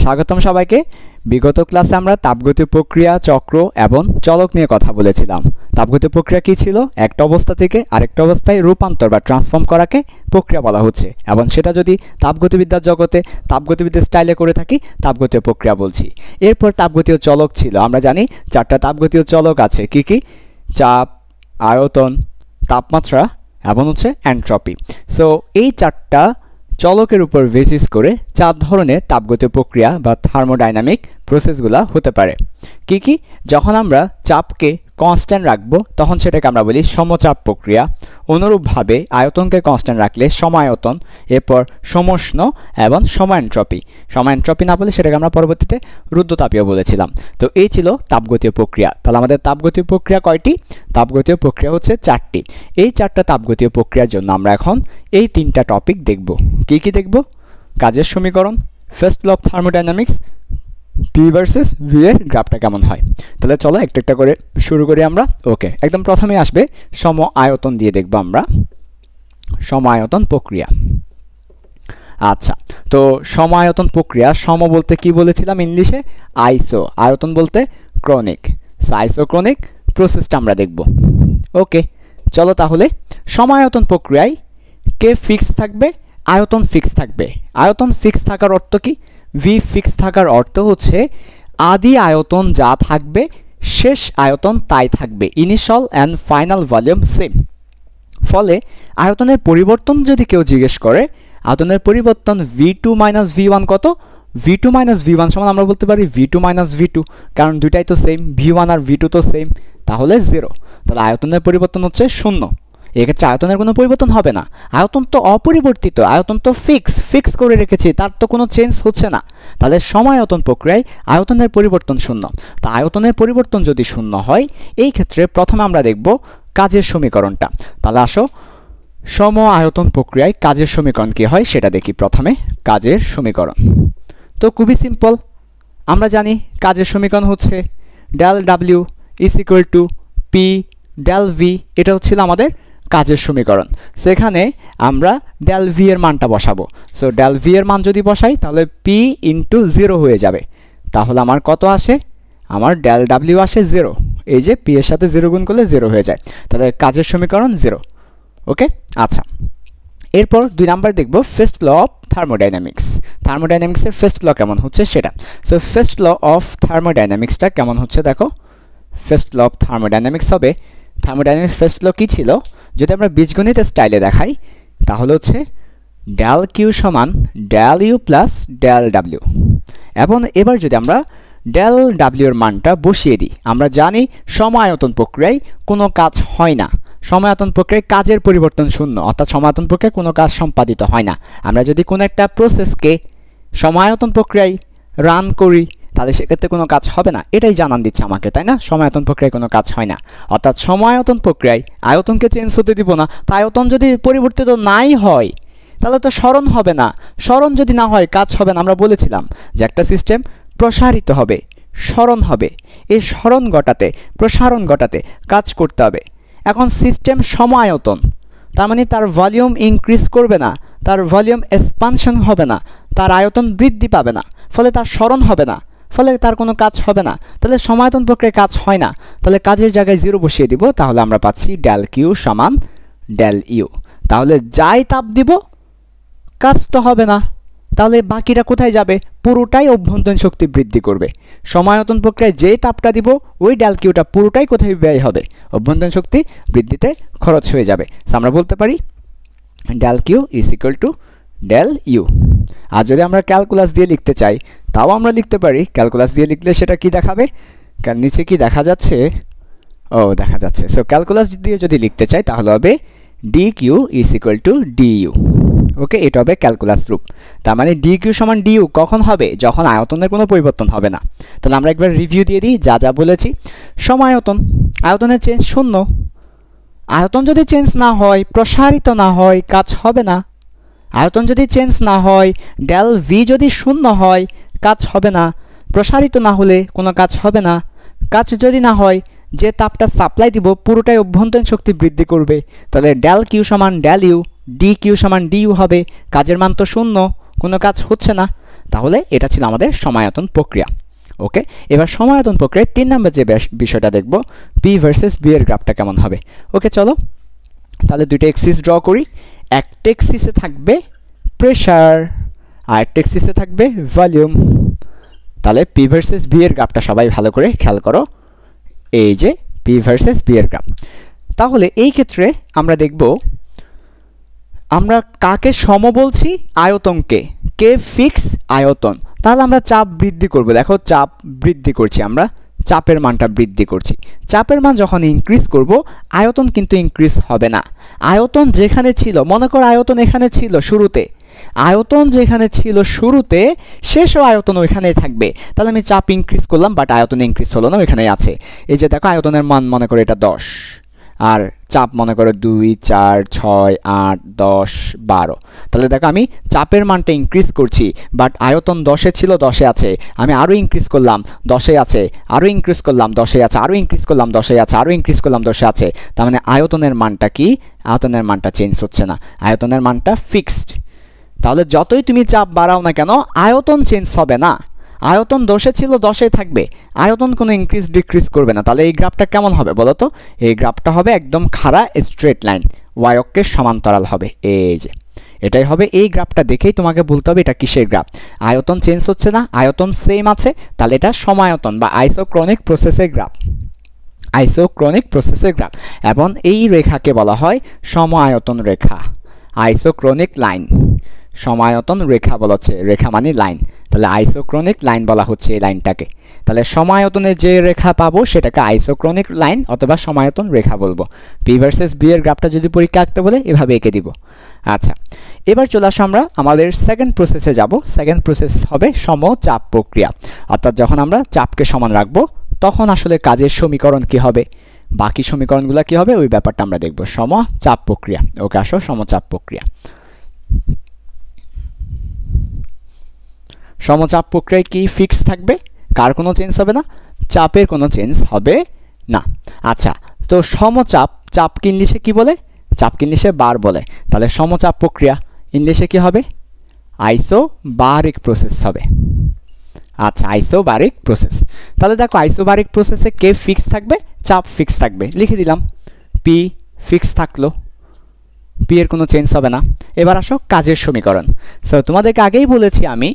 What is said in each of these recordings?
স্বাগতম সবাইকে। বিগত ক্লাসে আমরা তাপগতীয় প্রক্রিয়া, চক্র এবং চলক নিয়ে কথা বলেছিলাম। তাপগতীয় প্রক্রিয়া কি ছিল? একটা অবস্থা থেকে আরেকটা অবস্থায় রূপান্তর বা ট্রান্সফর্ম করাকে প্রক্রিয়া বলা হচ্ছে, এবং সেটা যদি তাপগতিবিদ্যার জগতে তাপগতিবিদ্যার স্টাইলে করে থাকি তাপগতীয় প্রক্রিয়া বলছি। এরপর তাপগতীয় চলক ছিল। আমরা জানি 4টা তাপগতীয় চলক আছে। কি কি? চাপ, আয়তন, তাপমাত্রা এবং এন্ট্রপি। সো এই 4টা চলকের উপর বেসিস করে 4 ধরনের তাপগতীয় প্রক্রিয়া বা থার্মোডাইনামিক প্রসেসগুলো হতে পারে। কি কি? যখন আমরা চাপকে কনস্ট্যান্ট রাখবো তখন সেটাকে আমরা বলি সমচাপ প্রক্রিয়া। অনুরূপভাবে আয়তনকে কনস্ট্যান্ট রাখলে সমায়তন, এরপর সমোষ্ণ এবং সমাএন্ট্রপি। সমাএন্ট্রপি না বলে সেটাকে আমরা পরবর্তীতে রুদ্ধতাপীয় বলেছিলাম। তো এই ছিল তাপগতীয় প্রক্রিয়া। তাহলে আমাদের তাপগতীয় প্রক্রিয়া কয়টি? তাপগতীয় প্রক্রিয়া হচ্ছে 4টি। এই 4টা তাপগতীয় প্রক্রিয়ার জন্য আমরা এখন এই 3টা টপিক দেখব। কি কি দেখব? কাজের সমীকরণ, first law of thermodynamics, P versus V এর গ্রাফটা কেমন হয়। তাহলে চলো একটা একটা করে শুরু করি আমরা। ওকে, একদম প্রথমে আসবে সম আয়তন দিয়ে দেখব আমরা সমায়তন প্রক্রিয়া। আচ্ছা, তো সমায়তন প্রক্রিয়া, সম বলতে কি বলেছিলাম ইংলিশে? আইসো। আয়তন বলতে ক্রনিক। আইসোক্রনিক প্রসেসটা আমরা দেখব। ওকে, চলো তাহলে সমায়তন প্রক্রিয়ায় কে ফিক্স থাকবে? আয়তন ফিক্স থাকবে। আয়তন ফিক্স থাকার অর্থ কি? ভি ফিক্স থাকার অর্থ হচ্ছে আদি আয়তন যা থাকবে শেষ আয়তন তাই থাকবে। Initial and final volume same. ফলে আয়তনের পরিবর্তন যদি কেউ জিজ্ঞেস করে, আয়তনের পরিবর্তন V2 মাইনাস V1 কত? V2 মাইনাস V1 সমান আমরা বলতে পারি V2 মাইনাস V2, কারণ দুইটাই তো সেম, V1 আর V2 তো সেম, তাহলে 0। তাহলে আয়তনের পরিবর্তন হচ্ছে 0। এক্ষেত্রে আয়তনের কোনো পরিবর্তন হবে না। আয়তন তো অপরিবর্তিত, আয়তন তো ফিক্স করে রেখেছি, তার তো কোনো চেঞ্জ হচ্ছে না। তাহলে সমায়তন প্রক্রিয়ায় আয়তনের পরিবর্তন 0। তা আয়তনের পরিবর্তন যদি 0 হয়, এই ক্ষেত্রে প্রথমে আমরা দেখব কাজের সমীকরণটা। তাহলে আসো সম আয়তন প্রক্রিয়ায় কাজের সমীকরণ কী হয় সেটা দেখি। প্রথমে কাজের সমীকরণ তো খুবই সিম্পল। আমরা জানি কাজের সমীকরণ হচ্ছে del W is equal to P del V. এটা হচ্ছিল আমাদের কাজের সমীকরণ। সেখানে আমরা ডেল ভি এর মানটা বসাবো। সো ডেল ভি এর মান যদি বসাই তাহলে পি ইন্টু 0 হয়ে যাবে। তাহলে আমার কত আসে? আমার ডেল ডাব্লিউ আসে 0। এই যে পি এর সাথে 0 গুণ করলে 0 হয়ে যায়। তাহলে কাজের সমীকরণ 0। ওকে, আচ্ছা, এরপর 2 নাম্বার দেখব ফার্স্ট ল অফ থার্মোডাইনামিক্স। থার্মোডাইনামিক্সের ফার্স্ট ল কেমন হচ্ছে সেটা। সো ফার্স্ট ল অফ থার্মোডাইনামিক্সটা কেমন হচ্ছে দেখো। ফার্স্ট ল অফ থার্মোডাইনামিক্স হবে, থার্মোডাইনামিক্স ফার্স্ট ল কী ছিল? যদি আমরা বীজগণিতের স্টাইলে দেখাই তাহলে হচ্ছে ডেল কিউ সমান del U plus del W. এবং এবার যদি আমরা ডেল ডাব্লিউ এর মানটা বসিয়ে দিই, আমরা জানি সমায়তন প্রক্রিয়ায় কোনো কাজ হয় না। সমায়তন প্রক্রিয়ায় কাজের পরিবর্তন 0, অর্থাৎ সমায়তন প্রক্রিয়ায় কোনো কাজ সম্পাদিত হয় না। আমরা যদি কোনো একটা প্রসেসকে সমায়তন প্রক্রিয়ায় রান করি তাহলে সেক্ষেত্রে কোনো কাজ হবে না। এটাই জানান দিচ্ছে আমাকে, তাই না? সমায়তন প্রক্রিয়ায় কোনো কাজ হয় না, অর্থাৎ সমায়তন প্রক্রিয়ায় আয়তনকে চেঞ্জ হতে দিব না। তা আয়তন যদি পরিবর্তিত নাই হয় তাহলে তো স্মরণ হবে না। স্মরণ যদি না হয় কাজ হবে না। আমরা বলেছিলাম যে একটা সিস্টেম প্রসারিত হবে, স্মরণ হবে। এই স্মরণ ঘটাতে, প্রসারণ ঘটাতে কাজ করতে হবে। এখন সিস্টেম সমায়তন, তার মানে তার ভলিউম ইনক্রিজ করবে না, তার ভলিউম এক্সপানশন হবে না, তার আয়তন বৃদ্ধি পাবে না, ফলে তার স্মরণ হবে না, ফলে তার কোনো কাজ হবে না। তাহলে সমায়তন প্রক্রিয়ায় কাজ হয় না। তাহলে কাজের জায়গায় 0 বসিয়ে দিব, তাহলে আমরা পাচ্ছি ডেল কিউ সমান ডেল ইউ। তাহলে যাই তাপ দিব কাজ তো হবে না, তাহলে বাকিটা কোথায় যাবে? পুরোটাই অভ্যন্তরীণ শক্তি বৃদ্ধি করবে। সমায়তন প্রক্রিয়ায় যে তাপটা দিব ওই ডেল কিউটা পুরোটাই কোথায় ব্যয় হবে? অভ্যন্তরীণ শক্তি বৃদ্ধিতে খরচ হয়ে যাবে। আমরা বলতে পারি del Q is equal to del U. আর যদি আমরা ক্যালকুলাস দিয়ে লিখতে চাই তাও আমরা লিখতে পারি। ক্যালকুলাস দিয়ে লিখলে সেটা কি দেখাবে? নিচে কি দেখা যাচ্ছে? ও, দেখা যাচ্ছে। সো ক্যালকুলাস দিয়ে যদি লিখতে চাই তাহলে হবে D Q is equal to D U. Okay, এটা হবে ক্যালকুলাস রূপ। তার মানে ডি কিউ সমান ডি ইউ কখন হবে? যখন আয়তনের কোনো পরিবর্তন হবে না। তাহলে আমরা একবার রিভিউ দিয়ে দিই যা যা বলেছি। সমায়তন, আয়তনের চেঞ্জ 0। আয়তন যদি চেঞ্জ না হয়, প্রসারিত না হয়, কাজ হবে না। আয়তন যদি চেঞ্জ না হয়, ডেল ভি যদি 0 হয়, কাজ হবে না। প্রসারিত না হলে কোনো কাজ হবে না। কাজ যদি না হয়, যে তাপটা সাপ্লাই দিব পুরোটাই অভ্যন্তরীণ শক্তি বৃদ্ধি করবে। তাহলে ডেল কিউ সমান ডেল ইউ, ডি কিউ সমান ডি ইউ হবে। কাজের মান তো 0, কোনো কাজ হচ্ছে না। তাহলে এটা ছিল আমাদের সমায়তন প্রক্রিয়া। ওকে, এবার সমায়তন প্রক্রিয়ায় 3 নম্বর যে বিষয়টা দেখব, পি ভার্সেস বি এর গ্রাফটা কেমন হবে। ওকে, চলো তাহলে দুইটা এক্সিস ড্র করি। একটা এক্সিসে থাকবে প্রেশার আর একটা এক্সিসে থাকবে ভলিউম। তাহলে পি ভার্সেস বি এর গ্রাফটা সবাই ভালো করে খেয়াল করো, এই যে পি ভার্সেস বি এর গ্রাফ। তাহলে এই ক্ষেত্রে আমরা দেখব আমরা কাকে সম বলছি, আয়তনকে, কে ফিক্স আয়তন। তাহলে আমরা চাপ বৃদ্ধি করব, দেখো চাপ বৃদ্ধি করছি, আমরা চাপের মানটা বৃদ্ধি করছি। চাপের মান যখন ইনক্রিজ করব আয়তন কিন্তু ইনক্রিজ হবে না। আয়তন যেখানে ছিল, মনে করো আয়তন এখানে ছিল শুরুতে, আয়তন যেখানে ছিল শুরুতে শেষও আয়তন ওইখানেই থাকবে। তাহলে আমি চাপ ইনক্রিজ করলাম বাট আয়তন ইনক্রিজ হলো না, ওইখানেই আছে। এই যে দেখো আয়তনের মান মনে করো এটা 10 আর চাপ মনে করো 2, 4, 6, 8, 10, 12। তাহলে দেখো আমি চাপের মানটা ইনক্রিজ করছি বাট আয়তন 10-এ ছিল, 10-এ আছে। আমি আরও ইনক্রিজ করলাম, 10-এ আছে, আরও ইনক্রিজ করলাম, 10-এ আছে, আরও ইনক্রিজ করলাম, 10-এ আছে, আরও ইনক্রিজ করলাম, 10-এ আছে। তার মানে আয়তনের মানটা কি, আয়তনের মানটা চেঞ্জ হচ্ছে না, আয়তনের মানটা ফিক্সড। তাহলে যতই তুমি চাপ বাড়াও না কেন আয়তন চেঞ্জ হবে না, আয়তন 10-এ ছিল 10-এই থাকবে, আয়তন কোনো ইনক্রিজ ডিক্রিজ করবে না। তাহলে এই গ্রাফটা কেমন হবে বলো তো? এই গ্রাফটা হবে একদম খাড়া স্ট্রেট লাইন, ওয়াই অক্ষের সমান্তরাল হবে। এই যে এটাই হবে। এই গ্রাফটা দেখেই তোমাকে বলতে হবে এটা কিসের গ্রাফ। আয়তন চেঞ্জ হচ্ছে না, আয়তন সেম আছে, তাহলে এটা সমায়তন বা আইসোক্রনিক প্রসেসের গ্রাফ, আইসোক্রনিক প্রসেসের গ্রাফ। এবং এই রেখাকে বলা হয় সমায়তন রেখা, আইসোক্রনিক লাইন। সমায়তন রেখা বলা হচ্ছে, রেখা মানে লাইন, তাহলে আইসোক্রনিক লাইন বলা হচ্ছে এই লাইনটাকে। তাহলে সমায়তনে যে রেখা পাবো সেটাকে আইসোক্রনিক লাইন অথবা সমায়তন রেখা বলবো। পি ভার্সেস বি এর গ্রাফটা যদি পরীক্ষা আঁকতে বলে এভাবে এঁকে দিব। আচ্ছা, এবার চলে আসো আমরা আমাদের সেকেন্ড প্রসেসে যাব। সেকেন্ড প্রসেস হবে সমচাপ প্রক্রিয়া, অর্থাৎ যখন আমরা চাপকে সমান রাখবো তখন আসলে কাজের সমীকরণ কি হবে, বাকি সমীকরণগুলো কি হবে, ওই ব্যাপারটা আমরা দেখব। সমচাপ প্রক্রিয়া। ওকে, আসো সমচাপ প্রক্রিয়া। সমচাপ প্রক্রিয়ায় কি ফিক্স থাকবে, কার কোনো চেঞ্জ হবে না, চাপের কোনো চেঞ্জ হবে না। আচ্ছা, তো সমচাপ, চাপকে ইংলিশে কি বলে, চাপকে ইংলিশে বার বলে। তাহলে সমচাপ প্রক্রিয়া ইংলিশে কি হবে, আইসোবারিক প্রসেস হবে। আচ্ছা, আইসোবারিক প্রসেস। তাহলে দেখো আইসোবারিক প্রসেসে কে ফিক্স থাকবে, চাপ ফিক্স থাকবে, লিখে দিলাম। পি ফিক্স থাকলো, পি এর কোনো চেঞ্জ হবে না। এবার আসো কাজের সমীকরণ। সো তোমাদেরকে আগেই বলেছি আমি,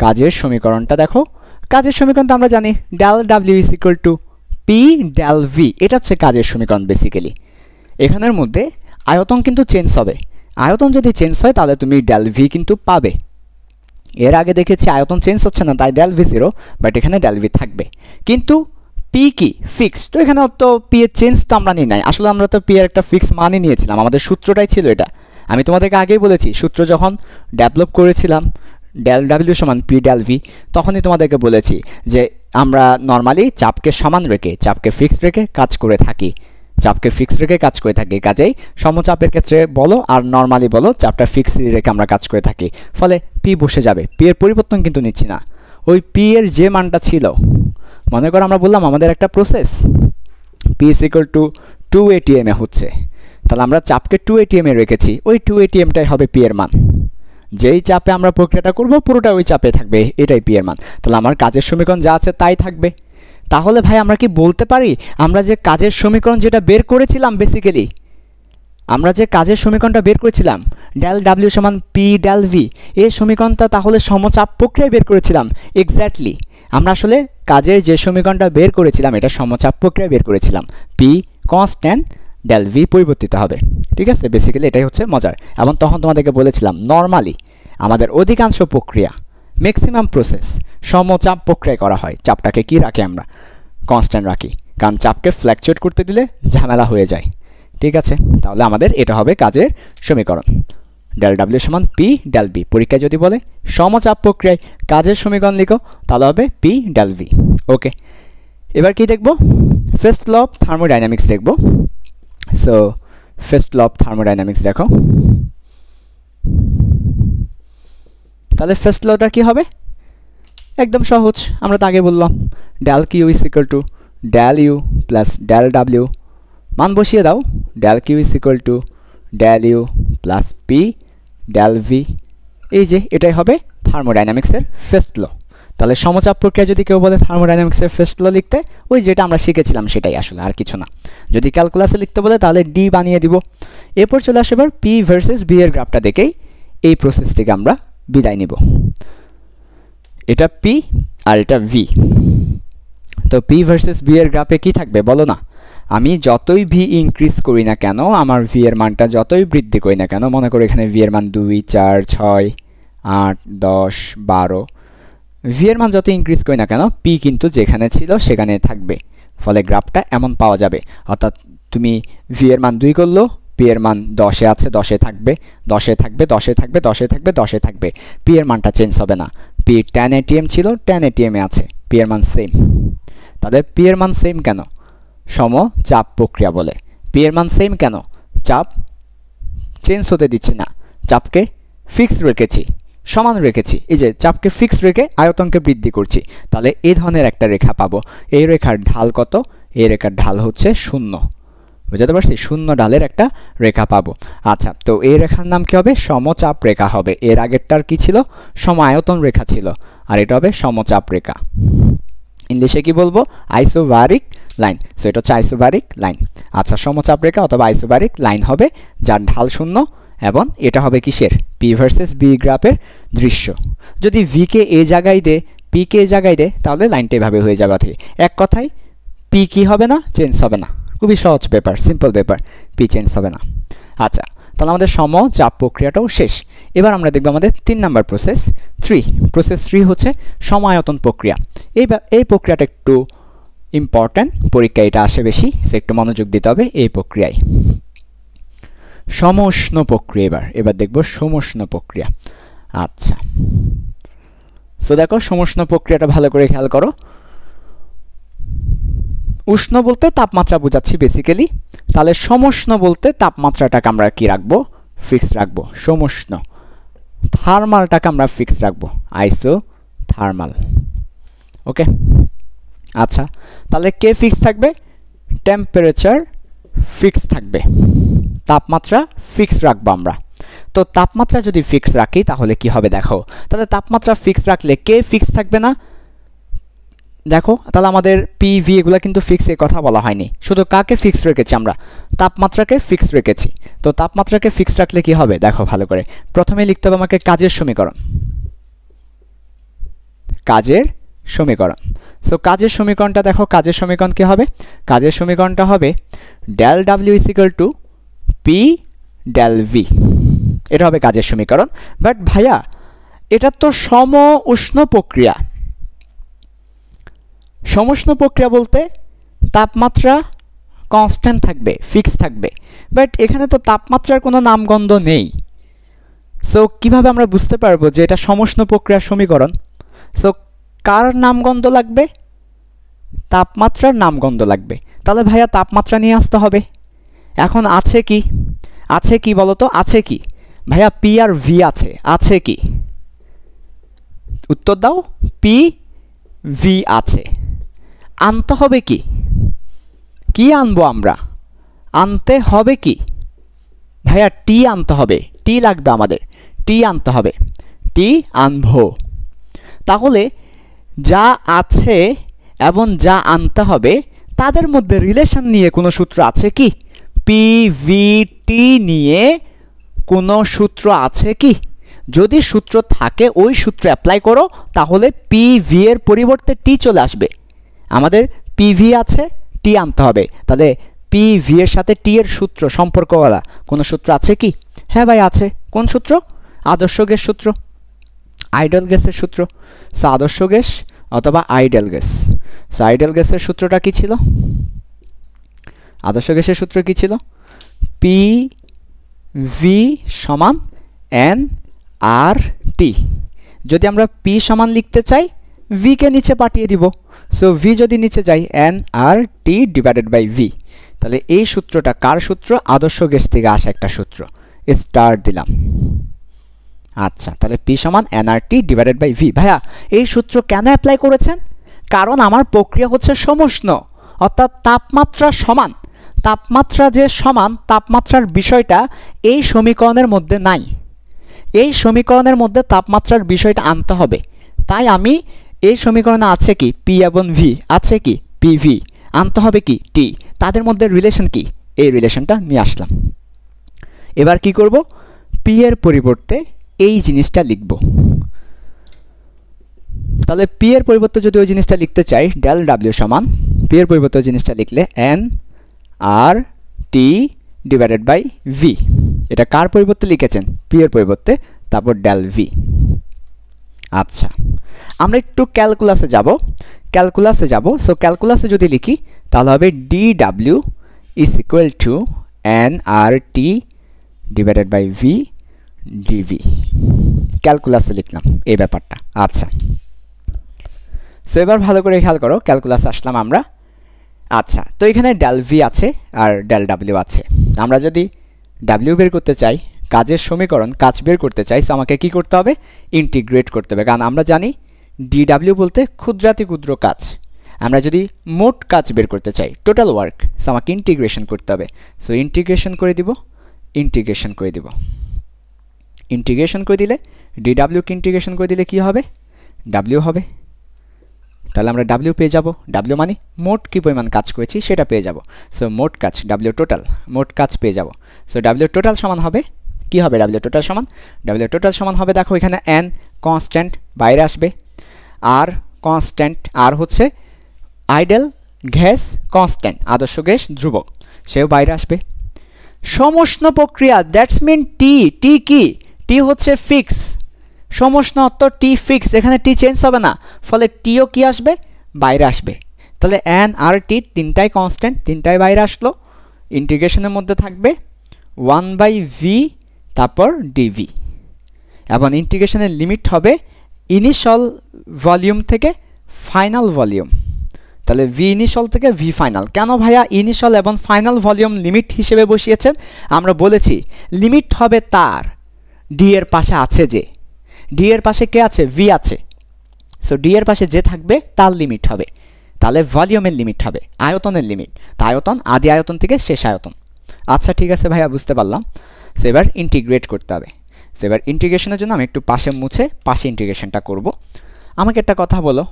কাজের সমীকরণটা দেখো। কাজের সমীকরণ তো আমরা জানি del W is equal to P del V, এটা হচ্ছে কাজের সমীকরণ বেসিক্যালি। এখানের মধ্যে আয়তন কিন্তু চেঞ্জ হবে, আয়তন যদি চেঞ্জ হয় তাহলে তুমি ডেল ভি কিন্তু পাবে। এর আগে দেখেছি আয়তন চেঞ্জ হচ্ছে না তাই ডেল ভি 0, বাট এখানে ডেল ভি থাকবে। কিন্তু পি কি ফিক্স, তো এখানে তো পি এর চেঞ্জ তো আমরা নিই নাই, আসলে আমরা তো পি এর একটা ফিক্স মানই নিয়েছিলাম, আমাদের সূত্রটাই ছিল এটা। আমি তোমাদেরকে আগেই বলেছি সূত্র যখন ডেভেলপ করেছিলাম ডেল ডাব্লিউ সমান পি ডেল ভি, তখনই তোমাদেরকে বলেছি যে আমরা নর্মালি চাপকে সমান রেখে, চাপকে ফিক্সড রেখে কাজ করে থাকি, চাপকে ফিক্সড রেখে কাজ করে থাকি। কাজেই সমচাপের ক্ষেত্রে বলো আর নর্মালি বলো চাপটা ফিক্সড রেখে আমরা কাজ করে থাকি, ফলে পি বসে যাবে। পি এর পরিবর্তন কিন্তু নিচ্ছি না, ওই পি এর যে মানটা ছিল, মনে করো আমরা বললাম আমাদের একটা process P is equal two 2 ATM এ হচ্ছে, তাহলে আমরা চাপকে 2 ATM এ রেখেছি, ওই 2 ATMটাই হবে পি এর মান। যেই চাপে আমরা প্রক্রিয়াটা করব পুরোটা ওই চাপে থাকবে, এটাই পি এর মান। তাহলে আমার কাজের সমীকরণ যা আছে তাই থাকবে। তাহলে ভাই আমরা কি বলতে পারি আমরা যে কাজের সমীকরণ যেটা বের করেছিলাম, বেসিক্যালি আমরা যে কাজের সমীকরণটা বের করেছিলাম ডেল ডাব্লিউ সমান পি ডেল ভি, এই সমীকরণটা তাহলে সমচাপ প্রক্রিয়ায় বের করেছিলাম। এক্স্যাক্টলি আমরা আসলে কাজের যে সমীকরণটা বের করেছিলাম এটা সমচাপ প্রক্রিয়ায় বের করেছিলাম। পি কনস্ট্যান্ট, ডেল ভি পরিবর্তিত হবে, ঠিক আছে। বেসিক্যালি এটাই হচ্ছে মজার। এবং তখন তোমাদেরকে বলেছিলাম নর্মালি আমাদের অধিকাংশ প্রক্রিয়া, ম্যাক্সিমাম প্রসেস সমচাপ প্রক্রিয়ায় করা হয়। চাপটাকে কি রাখি আমরা, কনস্ট্যান্ট রাখি, কারণ চাপকে ফ্ল্যাকচুয়েট করতে দিলে ঝামেলা হয়ে যায়, ঠিক আছে। তাহলে আমাদের এটা হবে কাজের সমীকরণ, ডেল ডাব্লিউ সমান পি ডেল ভি। পরীক্ষায় যদি বলে সমচাপ প্রক্রিয়ায় কাজের সমীকরণ লিখো তাহলে হবে পি ডেল ভি। ওকে, এবার কি দেখব, ফার্স্ট ল অফ থার্মোডাইনামিক্স দেখব। So first law of thermodynamics দেখো, তাহলে ফার্স্ট লটা কি হবে, একদম সহজ, আমরা তো আগে বললাম del Q is equal to del U plus del W, মান বসিয়ে দাও, del Q is equal to del U plus P del V, এই যে এটাই হবে থার্মোডাইনামিক্সের ফার্স্ট ল। তাহলে সমচাপ প্রক্রিয়া যদি কেউ বলে থার্মোডাইনামিক্সের ফার্স্ট ল লিখতে, ওই যেটা আমরা শিখেছিলাম সেটাই আসলে, আর কিছু না। যদি ক্যালকুলাসে লিখতে বলে তাহলে ডি বানিয়ে দিব। এরপর চলে আসে এবার পি ভার্সেস বি এর গ্রাফটা দেখেই এই প্রসেস থেকে আমরা বিদায় নিব। এটা পি আর এটা ভি। তো পি ভার্সেস বি এর গ্রাফে কি থাকবে বলো না? আমি যতই ভি ইনক্রিজ করি না কেন, আমার ভি এর মানটা যতই বৃদ্ধি করি না কেন, মনে করো এখানে ভি এর মান 2, 4, 6, 8, 10, 12, ভি এর মান যত ইনক্রিজ করি না কেন পি কিন্তু যেখানে ছিল সেখানে থাকবে। ফলে গ্রাফটা এমন পাওয়া যাবে, অর্থাৎ তুমি ভি এর মান 2 করলো, পি এর মান 10 এ আছে, 10 এ থাকবে, 10 এ থাকবে, 10 এ থাকবে, 10 এ থাকবে, 10 এ থাকবে, পি এর মানটা চেঞ্জ হবে না। পি 10 ATM ছিল, 10 ATM এ আছে, পি এর মান সেম। তাহলে পি এর মান সেম কেন? সমচাপ প্রক্রিয়া বলে। পি এর মান সেম কেন? চাপ চেঞ্জ হতে দিচ্ছি না, চাপকে ফিক্স রেখেছি, সমান রেখেছি। এই যে চাপকে ফিক্স রেখে আয়তনকে বৃদ্ধি করছি। তাহলে এই ধরনের একটা রেখা পাবো। এই রেখার ঢাল কত? এই রেখার ঢাল হচ্ছে 0। বুঝতে পারছি? 0 ঢালের একটা রেখা পাবো। আচ্ছা, তো এই রেখার নাম কি হবে? সমচাপ রেখা হবে। এর আগেরটার কি ছিল? সম আয়তন রেখা ছিল, আর এটা হবে সমচাপ রেখা। ইংলিশে কি বলবো? Isobaric line. সো এটা হচ্ছে আইসোবারিক লাইন। আচ্ছা, সমচাপ রেখা অথবা আইসোবারিক লাইন হবে যার ঢাল 0, এবং এটা হবে কিসের? পি ভার্সেস বি গ্রাফের দৃশ্য। যদি ভি কে এ জায়গায় দে, পি কে এ জায়গায় দে, তাহলে লাইনটা এভাবে হয়ে যাবে। এক কথায় পি কি হবে না? চেঞ্জ হবে না। খুবই সহজ ব্যাপার, সিম্পল ব্যাপার, পি চেঞ্জ হবে না। আচ্ছা, তাহলে আমাদের সমচাপ প্রক্রিয়াটাও শেষ। এবার আমরা দেখব আমাদের 3 নাম্বার প্রসেস 3। প্রসেস 3 হচ্ছে সমায়তন প্রক্রিয়া। এই প্রক্রিয়াটা একটু ইম্পর্ট্যান্ট, পরীক্ষায় এটা আসে বেশি, সে একটু মনোযোগ দিতে হবে এই প্রক্রিয়ায়। সমউষ্ণ প্রক্রিয়া। এবার দেখব সমউষ্ণ প্রক্রিয়া। আচ্ছা, সো দেখো সমউষ্ণ প্রক্রিয়াটা ভালো করে খেয়াল করো। উষ্ণ বলতে তাপমাত্রা বোঝাচ্ছি বেসিক্যালি, তাহলে সমউষ্ণ বলতে তাপমাত্রাটাকে আমরা কি রাখবো? ফিক্স রাখবো। সমউষ্ণ। থার্মালটাকে আমরা ফিক্স রাখবো, আইসোথার্মাল। ওকে, আচ্ছা, তাহলে কে ফিক্স থাকবে? টেম্পারেচার ফিক্স থাকবে, তাপমাত্রা ফিক্স রাখবো আমরা। তো তাপমাত্রা যদি ফিক্স রাখি তাহলে কি হবে দেখো। তাহলে তাপমাত্রা ফিক্স রাখলে কে ফিক্স থাকবে না? দেখো, তাহলে আমাদের পি ভি এগুলো কিন্তু ফিক্স, এর কথা বলা হয়নি। শুধু কাকে ফিক্স রেখেছি আমরা? তাপমাত্রাকে ফিক্স রেখেছি। তো তাপমাত্রাকে ফিক্স রাখলে কি হবে দেখো ভালো করে। প্রথমে লিখতে হবে আমাকে কাজের সমীকরণ। কাজের সমীকরণ। সো কাজের সমীকরণটা দেখো, কাজের সমীকরণ কি হবে? কাজের সমীকরণটা হবে del W is equal to P del V. এটা হবে কাজের সমীকরণ। বাট ভাইয়া, এটা তো সম উষ্ণ প্রক্রিয়া। সমউষ্ণ প্রক্রিয়া বলতে তাপমাত্রা কনস্ট্যান্ট থাকবে, ফিক্স থাকবে। বাট এখানে তো তাপমাত্রার কোনো নামগন্ধ নেই। সো কিভাবে আমরা বুঝতে পারবো যে এটা সমউষ্ণ প্রক্রিয়ার সমীকরণ? সো কার নামগন্ধ লাগবে? তাপমাত্রার নামগন্ধ লাগবে। তাহলে ভাইয়া তাপমাত্রা নিয়ে আসতে হবে। এখন আছে কি? আছে কি বলো তো? আছে কি ভাইয়া? পি আর ভি আছে। আছে কি? উত্তর দাও। পি ভি আছে। আনতে হবে কি? কি আনবো আমরা? আনতে হবে কি ভাইয়া? টি আনতে হবে। টি লাগবে আমাদের, টি আনতে হবে। টি আনবো। তাহলে যা আছে এবং যা আনতে হবে তাদের মধ্যে রিলেশন নিয়ে কোনো সূত্র আছে কি? পি ভি টি নিয়ে কোনো সূত্র আছে কি? যদি সূত্র থাকে ওই সূত্র অ্যাপ্লাই করো, তাহলে পি ভি এর পরিবর্তে টি চলে আসবে। আমাদের পি ভি আছে, টি আনতে হবে। তাহলে পি ভি এর সাথে টি এর সূত্র সম্পর্কওয়ালা কোনো সূত্র আছে কি? হ্যাঁ ভাই আছে। কোন সূত্র? আদর্শ গ্যাস সূত্র, আইডল গ্যাসের সূত্র। সো আদর্শ গ্যাস অথবা আইডল গ্যাস। সো আইডল গ্যাসের সূত্রটা কি ছিল? আদর্শ গ্যাসের সূত্র কি ছিল? পি ভি সমান এন আর টি। যদি আমরা পি সমান লিখতে চাই, ভি কে নিচে পাঠিয়ে দিব। সো ভি যদি নিচে যাই, N R T divided by V. তাহলে এই সূত্রটা কার সূত্র? আদর্শ গ্যাস থেকে আসা একটা সূত্র। স্টার দিলাম। আচ্ছা, তাহলে পি সমান N R T divided by V. ভাইয়া, এই সূত্র কেন অ্যাপ্লাই করেছেন? কারণ আমার প্রক্রিয়া হচ্ছে সমউষ্ণ, অর্থাৎ তাপমাত্রা সমান। তাপমাত্রা যে সমান তাপমাত্রার বিষয়টা এই সমীকরণের মধ্যে নাই। এই সমীকরণের মধ্যে তাপমাত্রার বিষয়টা আনতে হবে। তাই আমি এই সমীকরণে আছে কি পি এবং ভি, আছে কি পিভি, আনতে হবে কি টি, তাদের মধ্যে রিলেশন কি, এই রিলেশনটা নিয়ে আসলাম। এবার কি করব, পি এর পরিবর্তে এই জিনিসটা লিখব। তাহলে পি এর পরিবর্তে যদি ওই জিনিসটা লিখতে চাই, ডেল ডাব্লিউ সমান পি এর পরিবর্তে ওই জিনিসটা লিখলে N R T divided by V. এটা কার পরিবর্তে লিখেছেন, পি এর পরিবর্তে, তারপর ডেল ভি। আচ্ছা, আমরা একটু ক্যালকুলাসে যাব। সো ক্যালকুলাসে যদি লিখি তাহলে হবে D W is equal to N R T divided by V D V. ক্যালকুলাসে লিখলাম এই ব্যাপারটা। আচ্ছা, সো এবার ভালো করে খেয়াল করো, ক্যালকুলাসে আসলাম আমরা। আচ্ছা, তো এখানে ডেল ভি আছে আর ডেল ডাব্লিউ আছে। আমরা যদি ডাব্লিউ বের করতে চাই, কাজের সমীকরণ, কাজ বের করতে চাই, তো আমাকে কি করতে হবে, ইন্টিগ্রেট করতে হবে। কারণ আমরা জানি ডি ডাব্লিউ বলতে ক্ষুদ্রাতি ক্ষুদ্র কাজ। আমরা যদি মোট কাজ বের করতে চাই, টোটাল ওয়ার্ক, সো আমাকে ইন্টিগ্রেশন করতে হবে। সো ইন্টিগ্রেশন করে দিব। ইন্টিগ্রেশন করে দিলে ডি ডাব্লিউকে ইন্টিগ্রেশন করে দিলে কি হবে, ডাব্লিউ হবে। তাহলে আমরা ডাব্লিউ পেয়ে যাব। ডাব্লিউ মানে মোট কী পরিমাণ কাজ করেছি সেটা পেয়ে যাব। সো মোট কাজ, ডাব্লিউ টোটাল, মোট কাজ পেয়ে যাব। সো ডাব্লিউ টোটাল সমান হবে, কি হবে ডাব্লিউ টোটাল সমান হবে, দেখো এখানে এন কনস্ট্যান্ট বাইরে আসবে, আর কনস্ট্যান্ট, আর হচ্ছে আইডেল গ্যাস কনস্ট্যান্ট, আদর্শ গ্যাস ধ্রুবক, সেও বাইরে আসবে। সমষ্ণ প্রক্রিয়া, দ্যাটস মিন টি কি, টি হচ্ছে ফিক্স, সমষ্ণ অর্থ টি ফিক্স, এখানে টি চেঞ্জ হবে না, ফলে টিও কি আসবে, বাইরে আসবে। তাহলে এন আর টি তিনটাই কনস্ট্যান্ট, তিনটাই বাইরে আসলো। ইন্টিগ্রেশনের মধ্যে থাকবে 1/v তারপর ডিভি, এবং ইন্টিগ্রেশনের লিমিট হবে ইনিশিয়াল ভলিউম থেকে ফাইনাল ভলিউম। তাহলে ভি ইনিশিয়াল থেকে ভি ফাইনাল। কেন ভাইয়া ইনিশিয়াল এবং ফাইনাল ভলিউম লিমিট হিসেবে বসিয়েছেন? আমরা বলেছি লিমিট হবে তার ডি এর পাশে আছে যে, ডি এর পাশে কে আছে, ভি আছে। সো ডি এর পাশে যে থাকবে তার লিমিট হবে, তাহলে ভলিউমের লিমিট হবে, আয়তনের লিমিট। তা আয়তন আদি আয়তন থেকে শেষ আয়তন। আচ্ছা ঠিক আছে ভাইয়া, বুঝতে পারলাম। সো এবার ইন্টিগ্রেট করতে হবে। সো এবার ইন্টিগ্রেশনের জন্য আমি একটু পাশে মুছে পাশে ইন্টিগ্রেশনটা করব। আমাকে একটা কথা বলো,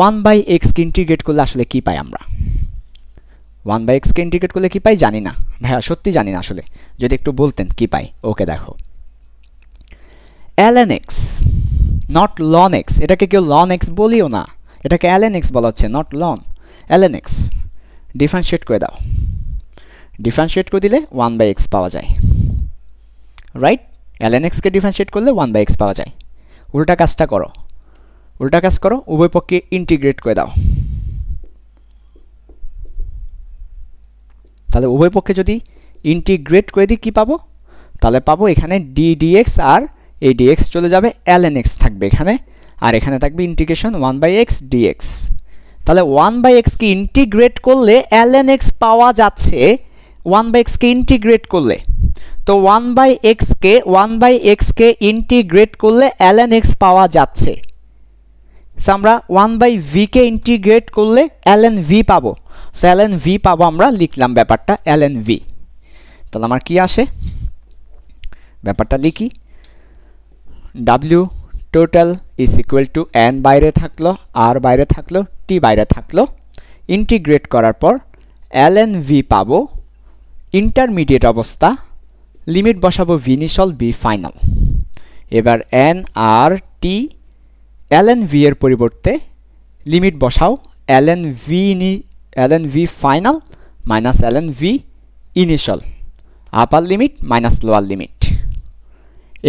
1/x কে ইন্টিগ্রেট করলে আসলে কি পাই আমরা? 1/x কে ইন্টিগ্রেট করলে কি পাই জানি না ভাইয়া, সত্যি জানি না আসলে, যদি একটু বলতেন কি পাই। ওকে দেখো, ln x not ln x, এটাকে কেউ ln x বলিও না, এটাকে ln x বলা হচ্ছে, not ln, ln x। Differentiate করে দাও, ডিফারেন্সিয়েট করে দিলে 1/x পাওয়া যায়, রাইট? ln x কে ডিফারেন্সিয়েট করলে 1/x পাওয়া যায়। উল্টা কাজটা করো, উল্টা কাজ করো, উভয় পক্ষে ইন্টিগ্রেট করে দাও। তাহলে উভয় পক্ষে যদি ইন্টিগ্রেট করে দিই কি পাবো? তাহলে পাবো এখানে ডি ডিএক্স, আর এই ডিএক্স চলে যাবে, ln x থাকবে এখানে, আর এখানে থাকবে ইন্টিগ্রেশন 1/x dx। তাহলে 1/x কে ইন্টিগ্রেট করলে ln x পাওয়া যাচ্ছে, 1/x কে ইন্টিগ্রেট করলে। তো 1/x কে ইন্টিগ্রেট করলে ln x পাওয়া যাচ্ছে। সো আমরা 1/v কে ইন্টিগ্রেট করলে ln v পাবো। সো ln v পাবো, আমরা লিখলাম ব্যাপারটা ln v। তাহলে আমার কি আসে, ব্যাপারটা লিখি, w total is equal two n বাইরে থাকলো, r বাইরে থাকলো, t বাইরে থাকলো। ইন্টিগ্রেট করার পর ln v পাবো, ইন্টারমিডিয়েট অবস্থা, লিমিট বসাবো v ইনিশিয়াল v ফাইনাল। এবার n r t ln v এর পরিবর্তে লিমিট বসাও ln v final minus ln v initial, আপার লিমিট মাইনাস লোয়ার লিমিট।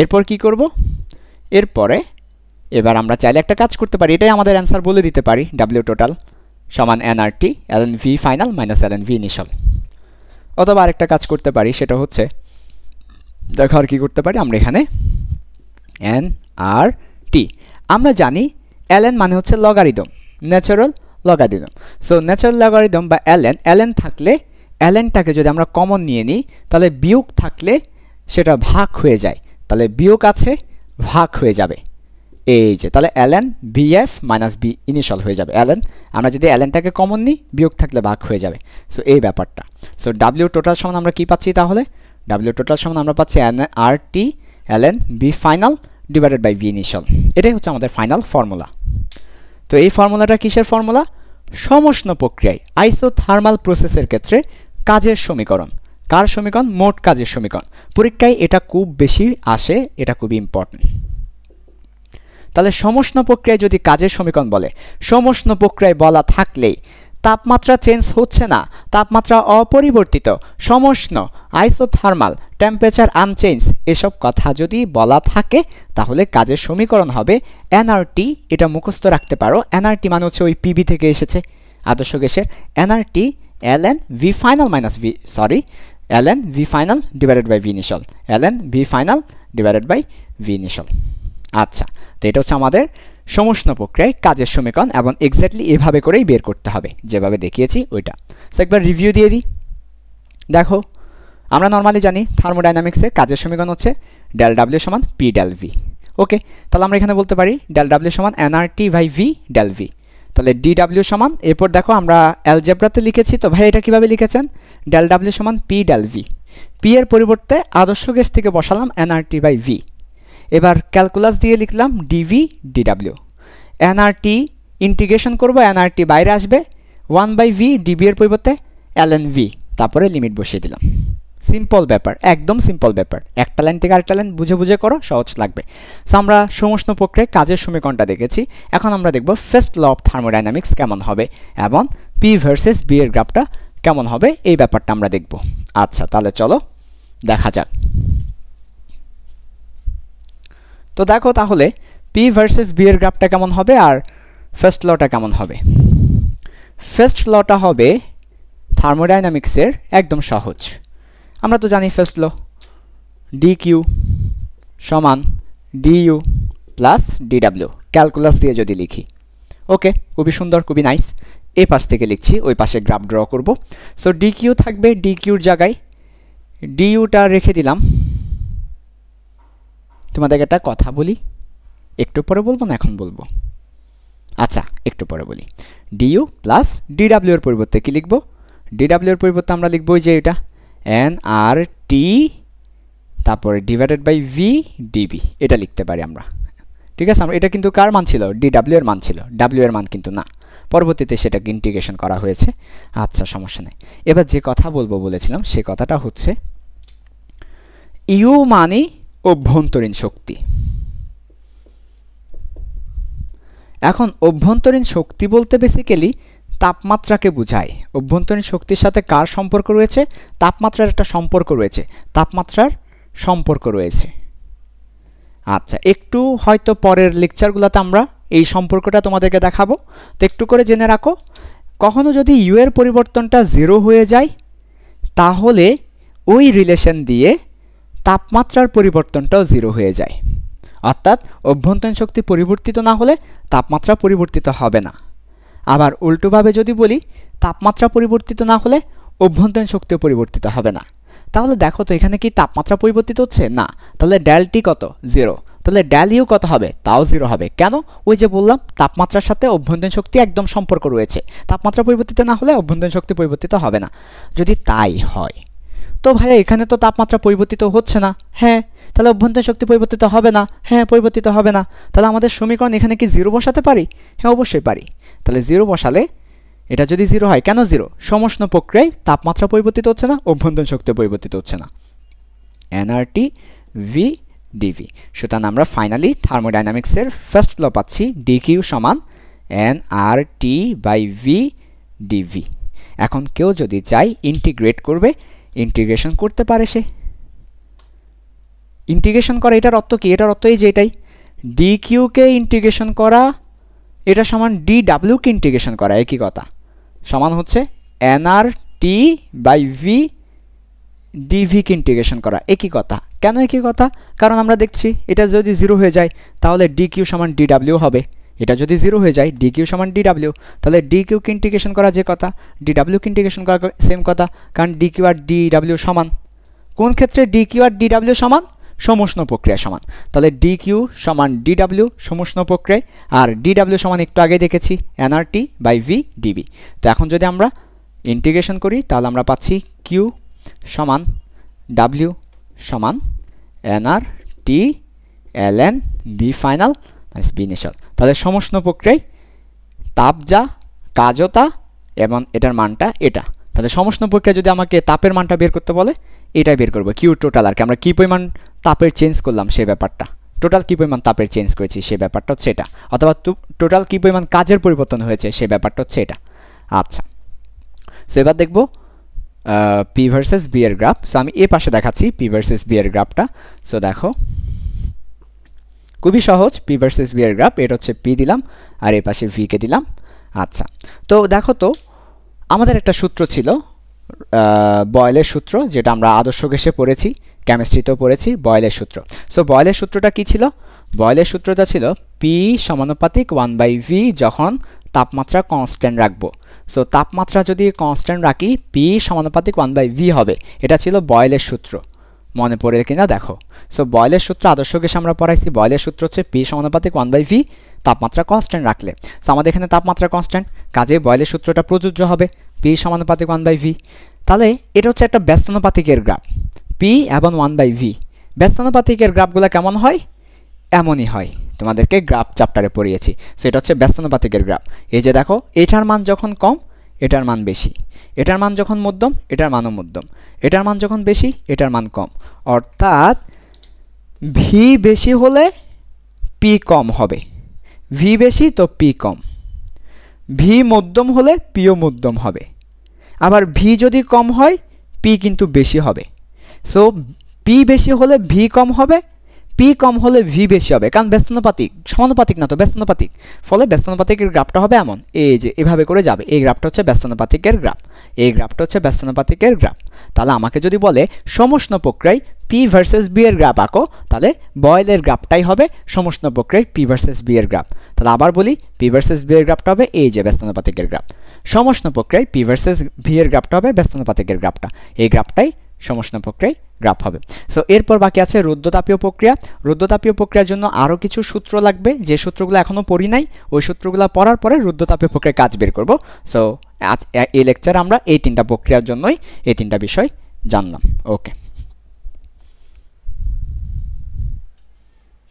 এরপর কি করব? এরপরে এবার আমরা চাইলে একটা কাজ করতে পারি, এটাই আমাদের অ্যান্সার বলে দিতে পারি, w টোটাল সমান nrt ln v final minus ln v initial. অথবা আরেকটা কাজ করতে পারি, সেটা হচ্ছে দেখো আর কি করতে পারি, আমরা এখানে nrt, আমরা জানি ln মানে হচ্ছে logarithm, natural logarithm. So natural logarithm বা ln থাকলে lnটাকে যদি আমরা কমন নিয়ে নিই, তাহলে বিয়োগ থাকলে সেটা ভাগ হয়ে যায়, তাহলে বিয়োগ আছে ভাগ হয়ে যাবে, এই যে তাহলে ln bf minus B initial হয়ে যাবে। ln আমরা যদি lnটাকে কমন নিই, বিয়োগ থাকলে ভাগ হয়ে যাবে। সো এই ব্যাপারটা। সো w টোটাল সমান আমরা কি পাচ্ছি তাহলে? w টোটাল সমান আমরা পাচ্ছি nRT ln b final divided by v initial. এটাই হচ্ছে আমাদের ফাইনাল ফর্মুলা। তো এই ফর্মুলাটা কিসের ফর্মুলা? সমষ্ণ প্রক্রিয়ায় আইসোথার্মাল প্রসেসের ক্ষেত্রে কাজের সমীকরণ। কার সমীকরণ? মোট কাজের সমীকরণ। পরীক্ষায় এটা খুব বেশি আসে, এটা খুবই ইম্পর্টেন্ট। তাহলে সমষ্ণ প্রক্রিয়ায় যদি কাজের সমীকরণ বলে, সমষ্ণ প্রক্রিয়ায় বলা থাকলেই তাপমাত্রা চেঞ্জ হচ্ছে না, তাপমাত্রা অপরিবর্তিত, সমষ্ণ, আইসোথার্মাল, টেম্পারেচার আনচেঞ্জ, এসব কথা যদি বলা থাকে তাহলে কাজের সমীকরণ হবে এনআরটি। এটা মুখস্থ রাখতে পারো। এনআরটি মানে হচ্ছে ওই পিবি থেকে এসেছে, আদর্শ গ্যাসের। NRT ln v final minus v ln v final divided by v initial, ln v final divided by v initial. আচ্ছা, তো এটা হচ্ছে আমাদের সমষ্ণ প্রক্রিয়ায় কাজের সমীকরণ, এবং এক্স্যাক্টলি এভাবে করেই বের করতে হবে যেভাবে দেখিয়েছি ওইটা। সো একবার রিভিউ দিয়ে দিই। দেখো, আমরা নর্মালি জানি থার্মোডাইনামিক্সে কাজের সমীকরণ হচ্ছে ডেল ডাব্লিউ সমান পি ডেল ভি। ওকে, তাহলে আমরা এখানে বলতে পারি ডেল ডাব্লিউ সমান NRT by V del V. তাহলে ডি ডাব্লিউ সমান, এরপর দেখো আমরা অ্যালজেব্রাতে লিখেছি, তো ভাই এটা কীভাবে লিখেছেন? ডেল ডাব্লিউ সমান পি ডেল ভি। পি এর পরিবর্তে আদর্শ গ্যাস থেকে বসালাম এনআরটি বাই ভি। এবার ক্যালকুলাস দিয়ে লিখলাম ডিভি ডিডাব্লিউ। এনআরটি ইন্টিগ্রেশন করব, এনআরটি বাইরে আসবে, 1/v ডিবি এর পরিবর্তে ln v, তারপরে লিমিট বসিয়ে দিলাম। সিম্পল ব্যাপার, একদম সিম্পল ব্যাপার। একটা লাইন থেকে আরেকটা লাইন বুঝে বুঝে করো, সহজ লাগবে। সো আমরা সমষ্ণ প্রক্রিয়ায় কাজের সমীকরণটা দেখেছি। এখন আমরা দেখব ফার্স্ট ল অফ থার্মোডাইনামিক্স কেমন হবে এবং পি ভার্সেস বি এর গ্রাফটা কেমন হবে, এই ব্যাপারটা আমরা দেখব। আচ্ছা, তাহলে চলো দেখা যাক। তো দেখো তাহলে পি ভার্সেস বি এর গ্রাফটা কেমন হবে আর ফার্স্ট লটা কেমন হবে। ফার্স্ট লটা হবে থার্মোডাইনামিক্সের একদম সহজ। আমরা তো জানি ফার্স্ট ল ডি কিউ সমান ডিইউ প্লাস ডিডাব্লিউ, ক্যালকুলাস দিয়ে যদি লিখি। ওকে, খুবই সুন্দর, খুবই নাইস। এই পাশ থেকে লিখছি, ওই পাশে গ্রাফ ড্র করব। সো ডি কিউ থাকবে, ডি কিউর জায়গায় ডিইউটা রেখে দিলাম। তোমাদেরকে একটা কথা বলি, একটু পরে বলবো না এখন বলবো? আচ্ছা, একটু পরে বলি। ডিইউ প্লাস ডিডাব্লিউ এর পরিবর্তে কি লিখব? ডিডাব্লিউ এর পরিবর্তে আমরা লিখব যে এটা এনআরটি তারপরে ডিভাইডেড বাই ভি ডিবি, এটা লিখতে পারি আমরা। ঠিক আছে, আমরা এটা কিন্তু কার মান ছিল? ডিডাব্লিউ এর মান ছিল, ডাব্লিউ এর মান কিন্তু না। পরবর্তীতে সেটাকে ইন্টিগ্রেশন করা হয়েছে। আচ্ছা, সমস্যা নেই। এবার যে কথা বলবো বলেছিলাম সে কথাটা হচ্ছে ইউ মানে অভ্যন্তরীণ শক্তি। এখন অভ্যন্তরীণ শক্তি বলতে বেসিক্যালি তাপমাত্রাকে বোঝায়। অভ্যন্তরীণ শক্তির সাথে কার সম্পর্ক রয়েছে? তাপমাত্রার একটা সম্পর্ক রয়েছে, তাপমাত্রার সম্পর্ক রয়েছে। আচ্ছা, একটু হয়তো পরের লেকচারগুলোতে আমরা এই সম্পর্কটা তোমাদেরকে দেখাবো, তো একটু করে জেনে রাখো। কখনো যদি ইউ এর পরিবর্তনটা 0 হয়ে যায় তাহলে ওই রিলেশন দিয়ে তাপমাত্রার পরিবর্তনটাও 0 হয়ে যায়। অর্থাৎ অভ্যন্তরীণ শক্তি পরিবর্তিত না হলে তাপমাত্রা পরিবর্তিত হবে না। আবার উল্টোভাবে যদি বলি, তাপমাত্রা পরিবর্তিত না হলে অভ্যন্তরীণ শক্তিও পরিবর্তিত হবে না। তাহলে দেখো তো এখানে কি তাপমাত্রা পরিবর্তিত হচ্ছে? না। তাহলে ডেল টি কত? 0। তাহলে ডেল ইউ কত হবে? তাও 0 হবে। কেন? ওই যে বললাম তাপমাত্রার সাথে অভ্যন্তরীণ শক্তি একদম সম্পর্ক রয়েছে, তাপমাত্রা পরিবর্তিত না হলে অভ্যন্তরীণ শক্তি পরিবর্তিত হবে না। যদি তাই হয় তো ভাইয়া এখানে তো তাপমাত্রা পরিবর্তিত হচ্ছে না। হ্যাঁ, তাহলে অভ্যন্তরীণ শক্তি পরিবর্তিত হবে না। হ্যাঁ, পরিবর্তিত হবে না। তাহলে আমাদের সমীকরণ এখানে কি 0 বসাতে পারি? হ্যাঁ, অবশ্যই পারি। তাহলে 0 বসালে এটা যদি 0 হয়, কেন 0? সমষ্ণ প্রক্রিয়ায় তাপমাত্রা পরিবর্তিত হচ্ছে না, অভ্যন্তরীণ শক্তি পরিবর্তিত হচ্ছে না। NRT V DV. সুতরাং আমরা ফাইনালি থার্মোডাইনামিক্সের ফার্স্ট ল পাচ্ছি ডি কিউ সমান এনআরটি বাই ভি ডিভি। এখন কেউ যদি চাই ইন্টিগ্রেট করবে, ইন্টিগ্রেশন করতে পারে সে। ইন্টিগ্রেশন করা এটার অর্থ কি? এটার অর্থ এই যে এটাই, ডি কিউকে ইন্টিগ্রেশন করা এটা সমান ডি ডাব্লিউকে ইন্টিগ্রেশন করা, একই কথা। সমান হচ্ছে এনআরটি বাই ভি ডিভিকে ইন্টিগ্রেশন করা, একই কথা। কেন একই কথা? কারণ আমরা দেখছি এটা যদি 0 হয়ে যায় তাহলে ডি কিউ সমান ডি ডাব্লিউ হবে। এটা যদি 0 হয়ে যায়, ডি কিউ সমান ডি ডাব্লিউ, তাহলে ডি কিউকে ইন্টিগ্রেশন করা যে কথা, ডি ডাব্লিউকে ইন্টিগ্রেশন করা সেম কথা, কারণ D Q R D W সমান। কোন ক্ষেত্রে D Q R D W সমান? সমুষ্ণ প্রক্রিয়া সমান। তাহলে ডিকিউ সমান ডিডাব্লিউ সমুষ্ণ প্রক্রিয়ায়, আর ডিডাব্লিউ সমান একটু আগে দেখেছি এনআরটি বাই ভি ডিবি। তো এখন যদি আমরা ইন্টিগ্রেশন করি তাহলে আমরা পাচ্ছি কিউ সমান ডাব্লিউ সমান NRT LN B final minus B initial. তাহলে সমুষ্ণ প্রক্রিয়ায় তাপ যা কাজও তা এবং এটার মানটা এটা। তাহলে সমুষ্ণ প্রক্রিয়া যদি আমাকে তাপের মানটা বের করতে বলে এটাই বের করবো, কিউ টোটাল আর কি আমরা কী পরিমাণ তাপের চেঞ্জ করলাম সেই ব্যাপারটা, টোটাল কী পরিমাণ তাপের চেঞ্জ করেছি সেই ব্যাপারটা হচ্ছে এটা, অথবা টোটাল কী পরিমাণ কাজের পরিবর্তন হয়েছে সেই ব্যাপারটা হচ্ছে এটা। আচ্ছা, সো এবার দেখবো পি ভার্সেস বি এর গ্রাফ। সো আমি এ পাশে দেখাচ্ছি পি ভার্সেস বি এর গ্রাফটা। সো দেখো খুবই সহজ, পি ভার্সেস বি এর গ্রাফ, এটা হচ্ছে পি দিলাম আর এ পাশে ভি কে দিলাম। আচ্ছা, তো দেখো তো আমাদের একটা সূত্র ছিল বয়েলের সূত্র, যেটা আমরা আদর্শ গ্যাসে পড়েছি, কেমিস্ট্রিতেও পড়েছি বয়েলের সূত্র। সো বয়েলের সূত্রটা কি ছিল? বয়েলের সূত্রটা ছিল পি সমানুপাতিক 1/v যখন তাপমাত্রা কনস্ট্যান্ট রাখবো। সো তাপমাত্রা যদি কনস্ট্যান্ট রাখি পি সমানুপাতিক 1/v হবে, এটা ছিল বয়েলের সূত্র। মনে পড়ে কিনা দেখো। সো বয়েলের সূত্র আদর্শ গ্যাসে আমরা পড়াইছি, বয়েলের সূত্র হচ্ছে পি সমানুপাতিক 1/v তাপমাত্রা কনস্ট্যান্ট রাখলে। সো আমাদের এখানে তাপমাত্রা কনস্ট্যান্ট, কাজে বয়েলের সূত্রটা প্রযোজ্য হবে পি সমানুপাতিক 1/v। তাহলে এটা হচ্ছে একটা ব্যস্তানুপাতিকের গ্রাফ, পি এবং 1/v। ব্যস্তানুপাতিকের গ্রাফগুলো কেমন হয়? এমনই হয়, তোমাদেরকে গ্রাফ চ্যাপ্টারে পড়িয়েছি। সো এটা হচ্ছে ব্যস্তানুপাতিকের গ্রাফ। এই যে দেখো এটার মান যখন কম এটার মান বেশি, এটার মান যখন মধ্যম এটার মানও মধ্যম, এটার মান যখন বেশি এটার মান কম। অর্থাৎ ভি বেশি হলে পি কম হবে, ভি বেশি তো পি কম। ভি মধ্যম হলে পিও মধ্যম হবে, আবার ভি যদি কম হয় পি কিন্তু বেশি হবে। সো পি বেশি হলে ভি কম হবে, পি কম হলে ভি বেশি হবে, কারণ ব্যস্তানুপাতিক, সমানুপাতিক না তো ব্যস্তানুপাতিক। ফলে ব্যস্তানুপাতিকের গ্রাফটা হবে এমন, এই যে এভাবে করে যাবে। এই গ্রাফটা হচ্ছে ব্যস্তানুপাতিকের গ্রাফ, এই গ্রাফটা হচ্ছে ব্যস্তানুপাতিকের গ্রাফ। তাহলে আমাকে যদি বলে সমুষ্ণ প্রক্রিয়ায় পি ভার্সেস বি এর গ্রাফ আঁকো, তাহলে বয়েলের গ্রাফটাই হবে সমুষ্ণ প্রক্রিয়ায় পি ভার্সেস বি এর গ্রাফ। তাহলে আবার বলি, পি ভার্সেস বি এর গ্রাফটা হবে এই যে ব্যস্তানুপাতিকের গ্রাফ। সমুষ্ণ প্রক্রিয়ায় পি ভার্সেস ভি এর গ্রাফটা হবে ব্যস্তানুপাতিকের গ্রাফটা, এই গ্রাফটাই সমুষ্ণ প্রক্রিয়ায় গ্রাফ হবে। সো এরপর বাকি আছে রুদ্ধতাপীয় প্রক্রিয়া। রুদ্ধতাপীয় প্রক্রিয়ার জন্য আরও কিছু সূত্র লাগবে, যে সূত্রগুলো এখনও পড়ি নাই, ওই সূত্রগুলো পড়ার পরে রুদ্ধতাপীয় প্রক্রিয়ার কাজ বের করব। সো এই লেকচার আমরা এই তিনটা প্রক্রিয়ার জন্যই এই তিনটা বিষয় জানলাম। ওকে।